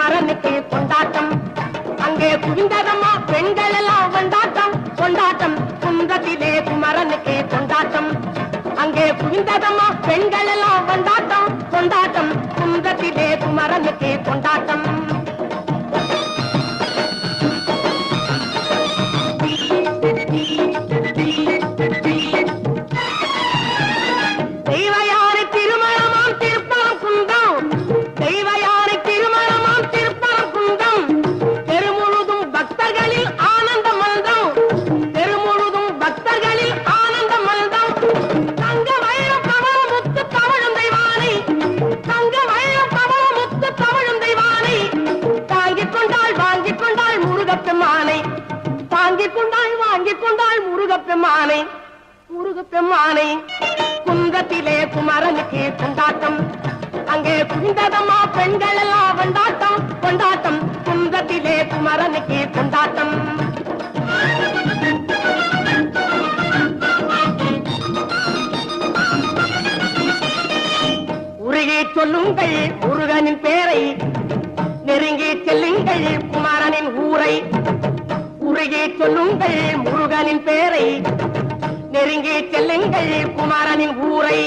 குமரனுக்கு கொண்டாட்டம். அங்கே குவிந்ததம்மா பெண்கள் எல்லாம் கொண்டாட்டம் கொண்டாட்டம். குன்றத்திலே குமரனுக்கு கொண்டாட்டம். அங்கே குவிந்ததம்மா பெண்கள் எல்லாம் கொண்டாட்டம் கொண்டாட்டம். குன்றத்திலே குமரனுக்கு கொண்டாட்டம். தெய்வயானை திருமணமாம் திருப்பரம் குன்றம். தெய்வயானை திருமணமாம் திருப்பரம் குன்றம். தெருமுழுதும் பக்தர்களில் ஆனந்த மல்தம். தெருமுழுதும் பக்தர்களில் ஆனந்த மல்தம். தங்க வயலும் கமல முத்து தவழும் தெய்வானை. தங்க வயலும் கமல முத்து தவழும் தெய்வானை. தாங்கிக் கொண்டாள் வாங்கிக் கொண்டாள் முருகப்பெம்மானை. தாங்கிக் கொண்டாள் வாங்கிக் கொண்டாள் முருகப்பெம்மானை. முருகப்பெம்மானை. குன்றத்திலே குமரனுக்கு கொண்டாட்டம். அங்கே குவிந்ததம்மா பெண்கள் எல்லாம் கொண்டாட்டம் கொண்டாட்டம். குன்றத்திலே குமரனுக்கு கொண்டாட்டம். உருகி சொல்லுங்கள் முருகனின் பேரை. நெருங்கி செல்லுங்கள் குமரனின் ஊரை. உருகி சொல்லுங்கள் முருகனின் பேரை. நெருங்கி செல்லுங்கள் குமரனின் ஊரை.